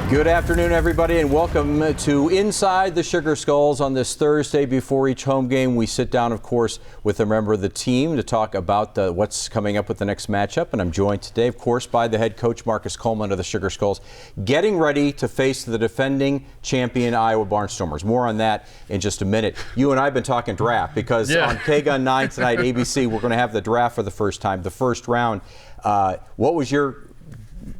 Good afternoon, everybody, and welcome to Inside the Sugar Skulls. On this Thursday before each home game, we sit down, of course, with a member of the team to talk about what's coming up with the next matchup. And I'm joined today, of course, by the head coach, Marcus Coleman of the Sugar Skulls, getting ready to face the defending champion Iowa Barnstormers. More on that in just a minute. You and I have been talking draft because on K-Gun 9 tonight, ABC, we're going to have the draft for the first time, the first round. What was your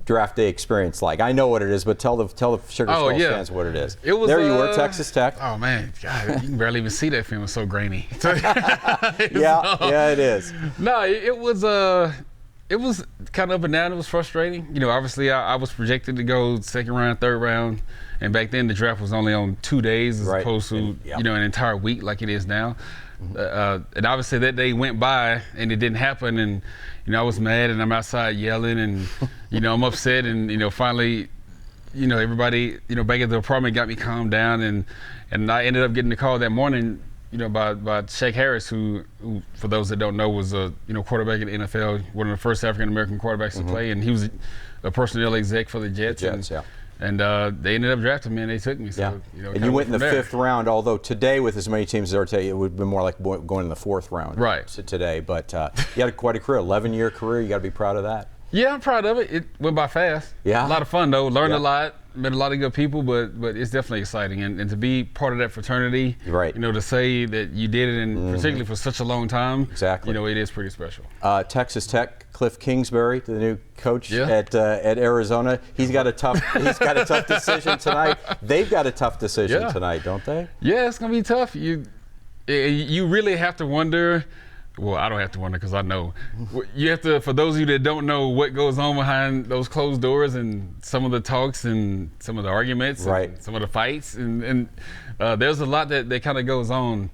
draft day experience like? I know what it is, but tell the Sugar Skulls fans what it is. It was, there you were, Texas Tech. Oh man, God, you can barely even see that film. It's so grainy. Yeah, it is. No, it was kind of up and down. It was frustrating. You know, obviously I was projected to go second round, third round, and back then the draft was only on 2 days as opposed to an entire week like it is now. And obviously that day went by and it didn't happen, and I was mad and I'm outside yelling and I'm upset, and finally everybody back at the apartment got me calmed down, and I ended up getting the call that morning by Pat Parris, who for those that don't know was a quarterback in the NFL, one of the first African American quarterbacks to play, and he was a personnel exec for the Jets. And they ended up drafting me, and they took me. So, and you went in the fifth round, although today with as many teams as there are today, it would be more like going in the fourth round today. But you had quite a career, 11-year career. You got to be proud of that. Yeah, I'm proud of it. It went by fast. Yeah. A lot of fun, though. Learned a lot. Met a lot of good people, but it's definitely exciting. And to be part of that fraternity, to say that you did it, and particularly for such a long time, it is pretty special. Texas Tech, Cliff Kingsbury, the new coach at Arizona, he's got a tough decision tonight. They've got a tough decision tonight, don't they? Yeah, it's gonna be tough. You really have to wonder. Well, I don't have to wonder because I know. You have to, for those of you that don't know what goes on behind those closed doors and some of the talks and some of the arguments and some of the fights, and there's a lot that kind of goes on,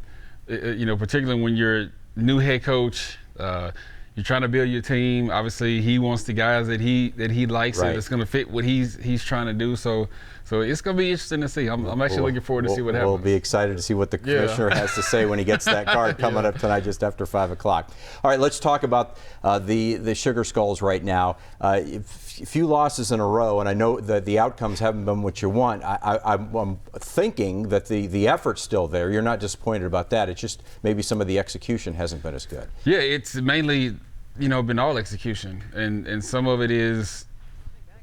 particularly when you're new head coach. You're trying to build your team. Obviously, he wants the guys that he likes and it's going to fit what he's trying to do. So it's going to be interesting to see. I'm actually looking forward to see what happens. We'll be excited to see what the commissioner has to say when he gets that card coming up tonight just after 5 o'clock. All right, let's talk about the Sugar Skulls right now. A few losses in a row, and I know that the outcomes haven't been what you want. I'm thinking that the effort's still there. You're not disappointed about that. It's just maybe some of the execution hasn't been as good. Yeah, it's mainly been all execution, and some of it is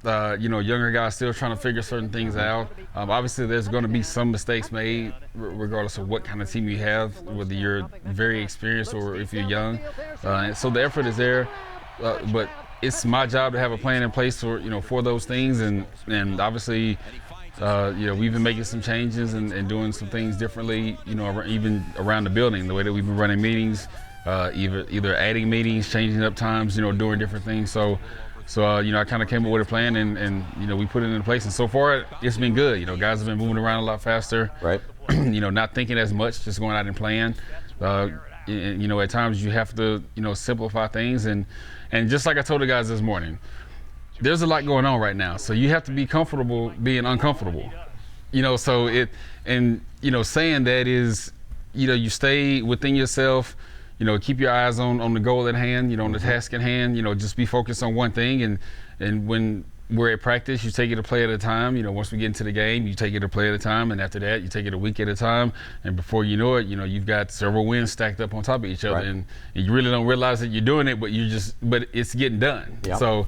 younger guys still trying to figure certain things out. Obviously, there's going to be some mistakes made, regardless of what kind of team you have, whether you're very experienced or if you're young. So the effort is there, but it's my job to have a plan in place for those things, and obviously, we've been making some changes and doing some things differently, even around the building, the way that we've been running meetings, either adding meetings, changing up times, doing different things. So I kind of came up with a plan, and we put it in place, and so far it's been good. Guys have been moving around a lot faster. Right. Not thinking as much, just going out and playing. At times you have to simplify things, and just like I told the guys this morning, there's a lot going on right now, so you have to be comfortable being uncomfortable. Saying that is, you stay within yourself. Keep your eyes on the goal at hand, on the task at hand, just be focused on one thing. And when we're at practice, you take it a play at a time. Once we get into the game, you take it a play at a time. And after that, you take it a week at a time. And before you know it, you've got several wins stacked up on top of each other. And you really don't realize that you're doing it, but it's getting done. Yep. So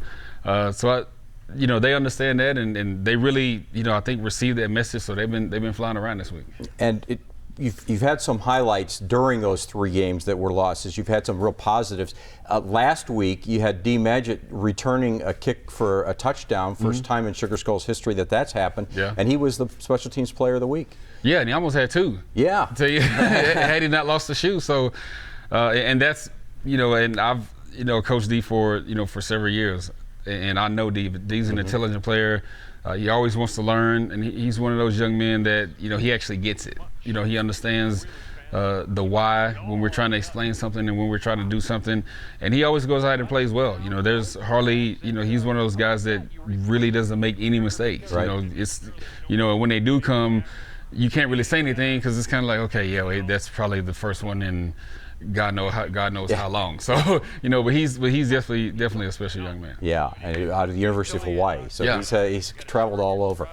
they understand that, and they really, I think received that message. So they've been flying around this week. And You've had some highlights during those 3 games that were losses. You've had some real positives. Last week, you had D. Magid returning a kick for a touchdown, first time in Sugar Skulls history that's happened. Yeah. And he was the Special Teams Player of the Week. Yeah, and he almost had 2. Yeah. Had he not lost the shoe. So, and that's, and I've, coached D for several years. And I know D, but D's an intelligent player. He always wants to learn, and he's one of those young men that, he actually gets it. He understands the why when we're trying to explain something and when we're trying to do something, and he always goes out and plays well. There's hardly, he's one of those guys that really doesn't make any mistakes. Right. It's, when they do come, you can't really say anything because it's kind of like, okay, that's probably the first one in God knows how long. So but he's definitely a special young man. Yeah, and out of the University of Hawaii, so he's traveled all over.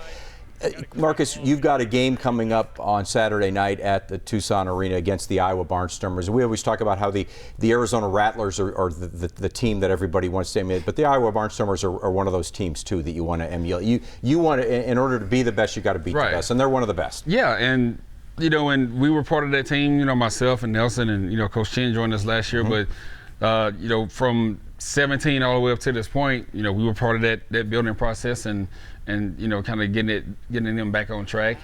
Marcus, you've got a game coming up on Saturday night at the Tucson Arena against the Iowa Barnstormers. We always talk about how the Arizona Rattlers are the team that everybody wants to emulate, but the Iowa Barnstormers are one of those teams too that you want to emulate. You want to, in order to be the best, you got to beat the best, and they're one of the best. Yeah, and when we were part of that team, myself and Nelson and Coach Chen joined us last year, but from 17 all the way up to this point, we were part of that building process and kind of getting them back on track.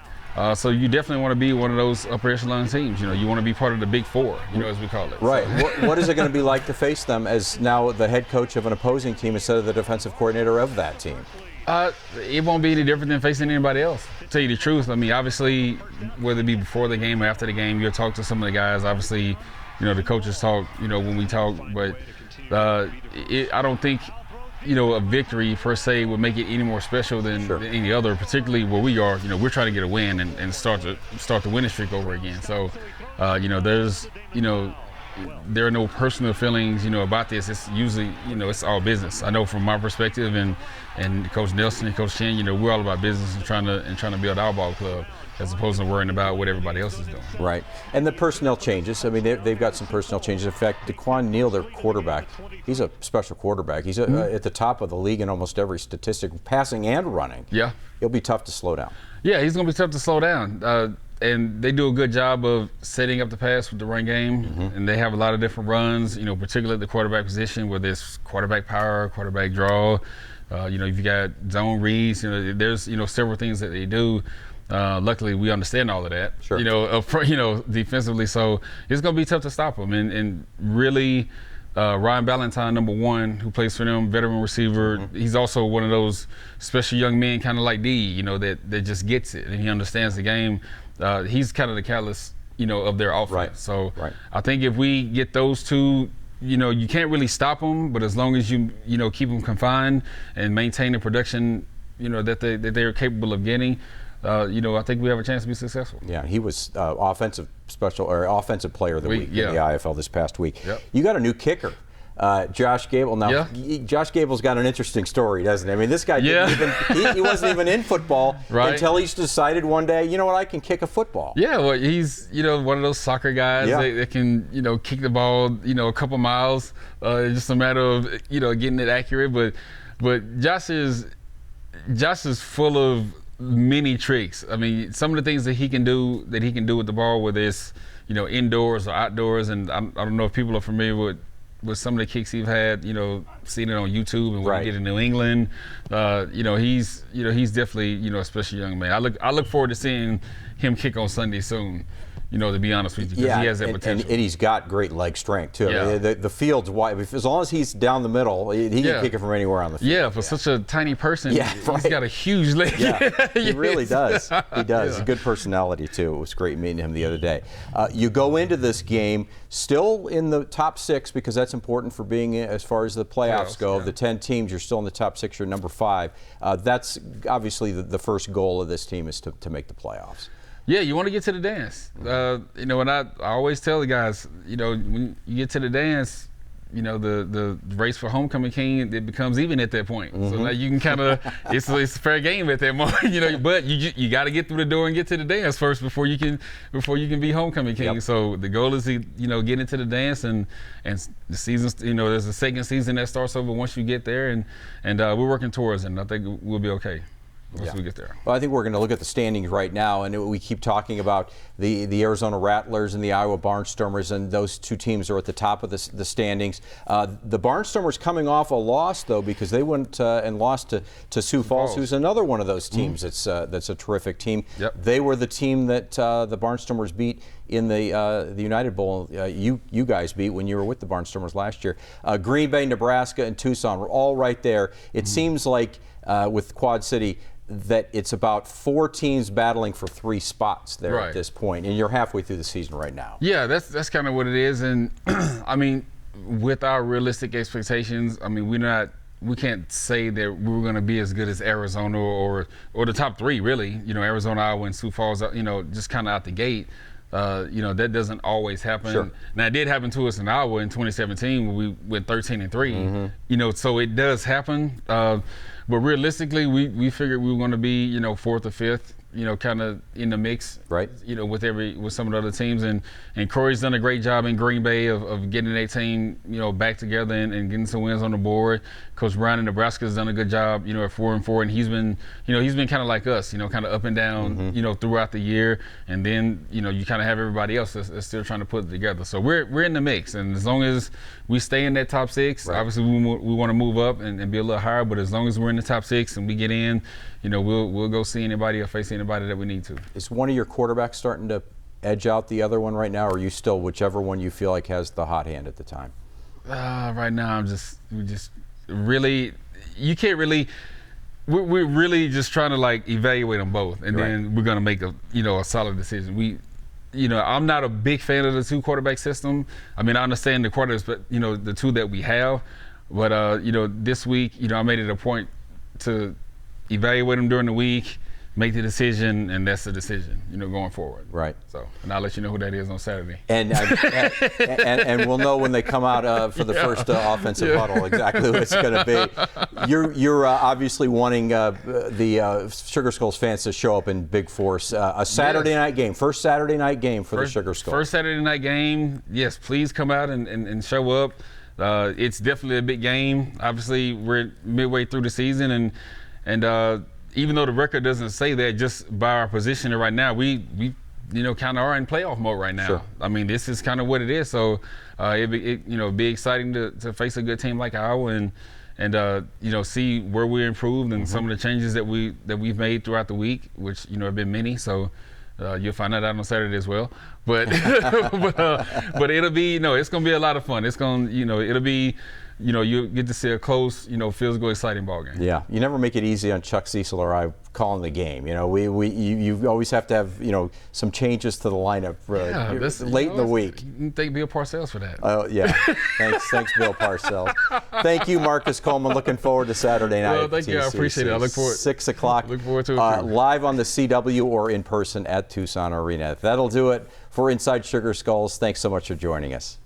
So you definitely want to be one of those upper echelon teams. You want to be part of the Big Four, as we call it. Right. So. What is it going to be like to face them as now the head coach of an opposing team instead of the defensive coordinator of that team? It won't be any different than facing anybody else. To tell you the truth, I mean, obviously, whether it be before the game or after the game, you'll talk to some of the guys. Obviously, the coaches talk, when we talk, but I don't think a victory per se would make it any more special than any other, particularly where we are. We're trying to get a win and start the winning streak over again. So, there's, there are no personal feelings, about this. It's usually, it's all business. I know from my perspective and Coach Nelson and Coach Chen, we're all about business and trying to build our ball club, as opposed to worrying about what everybody else is doing. Right. And the personnel changes. I mean, they've got some personnel changes. In fact, DeQuan Neal, their quarterback, he's a special quarterback. He's at the top of the league in almost every statistic, passing and running. Yeah. He'll be tough to slow down. Yeah, he's going to be tough to slow down. And they do a good job of setting up the pass with the run game. And they have a lot of different runs, particularly at the quarterback position, whether it's quarterback power, quarterback draw. If you got zone reads, there's, several things that they do. Luckily, we understand all of that, defensively. So it's going to be tough to stop them. And really, Ryan Ballantyne, number one, who plays for them, veteran receiver, he's also one of those special young men, kind of like D, that just gets it and he understands the game. He's kind of the catalyst, of their offense. Right. So I think if we get those two, you can't really stop them, but as long as you keep them confined and maintain the production, that they're capable of getting. I think we have a chance to be successful. Yeah, he was offensive player of the week in the IFL this past week. Yep. You got a new kicker, Josh Gable. Now, Josh Gable's got an interesting story, doesn't he? I mean, this guy he wasn't even in football until he's decided one day, you know what, I can kick a football. Yeah, well, he's one of those soccer guys that can kick the ball a couple miles. It's just a matter of getting it accurate. But Josh is full of many tricks. I mean, some of the things that he can do with the ball, whether it's indoors or outdoors, and I don't know if people are familiar with some of the kicks he's had, seen it on YouTube, and when he get in New England, he's definitely a special young man. I look forward to seeing him kick on Sunday soon. To be honest with you, because he has that potential. And he's got great leg strength, too. Yeah. I mean, the field's wide. As long as he's down the middle, he can kick it from anywhere on the field. Yeah, for such a tiny person, he's got a huge leg. Yeah, he really does. He does. Good personality, too. It was great meeting him the other day. You go into this game still in the top 6, because that's important for being, as far as the playoffs go. Of the 10 teams, you're still in the top 6. You're number 5. That's obviously the first goal of this team is to make the playoffs. Yeah, you want to get to the dance. And I always tell the guys, when you get to the dance, the race for homecoming king, it becomes even at that point. So now you can kind of, it's a fair game at that moment, but you got to get through the door and get to the dance first before you can be homecoming king. So the goal is to, get into the dance, and the season, there's a second season that starts over once you get there, and we're working towards it, and I think we'll be okay once we get there. Well, I think we're going to look at the standings right now, and we keep talking about the Arizona Rattlers and the Iowa Barnstormers, and those two teams are at the top of the standings. The Barnstormers coming off a loss, though, because they went and lost to Sioux Falls, who's another one of those teams that's a terrific team. They were the team that the Barnstormers beat in the United Bowl. You guys beat when you were with the Barnstormers last year. Green Bay, Nebraska, and Tucson were all right there. It seems like with Quad City that it's about 4 teams battling for 3 spots there at this point, and you're halfway through the season right now. Yeah, that's kind of what it is, and I mean, with our realistic expectations, I mean, we can't say that we're going to be as good as Arizona or the top 3 really. Arizona, Iowa, and Sioux Falls, just kind of out the gate. that doesn't always happen. Sure. Now, it did happen to us in Iowa in 2017 when we went 13-3. So it does happen. But realistically, we figured we were going to be, fourth or fifth, kind of in the mix, right? With some of the other teams, and Corey's done a great job in Green Bay of getting that team, back together and getting some wins on the board. Coach Brown in Nebraska has done a good job, at 4-4, and he's been kind of like us, kind of up and down, throughout the year, and then you kind of have everybody else that's still trying to put it together. So we're in the mix, and as long as we stay in that top six, right. Obviously we want to move up and be a little higher, but as long as we're in the top six and we get in, we'll go see anybody or face anybody that we need to. Is one of your quarterbacks starting to edge out the other one right now, or are you still whichever one you feel like has the hot hand at the time? Right now, we just really, you can't really. We're really just trying to evaluate them both, and then we're gonna make a solid decision. I'm not a big fan of the 2 quarterback system. I mean, I understand the quarterbacks, but the 2 that we have. But this week, I made it a point to evaluate them during the week, make the decision, and that's the decision, going forward. Right. So, and I'll let you know who that is on Saturday. And and we'll know when they come out for the first offensive huddle exactly who it's going to be. You're obviously wanting the Sugar Skulls fans to show up in big force. A Saturday night game, first Saturday night game for the Sugar Skulls. First Saturday night game. Yes, please come out and show up. It's definitely a big game. Obviously, we're midway through the season, and even though the record doesn't say that, just by our position right now, we kind of are in playoff mode right now. Sure. I mean, this is kind of what it is. So it'd be exciting to face a good team like Iowa and see where we improved and some of the changes that we've made throughout the week, which have been many. So you'll find that out on Saturday as well. But but it'll be it's gonna be a lot of fun. It's gonna it'll be. You get to see a close, feels good, exciting ball game. Yeah, you never make it easy on Chuck Cecil or I calling the game. You always have to have some changes to the lineup late in the week. You thank Bill Parcells for that. Oh yeah, thanks Bill Parcells. Thank you, Marcus Coleman. Looking forward to Saturday night. Well, thank you. I appreciate it. I look forward. 6 o'clock. Look forward to it. Live on the CW or in person at Tucson Arena. That'll do it for Inside Sugar Skulls. Thanks so much for joining us.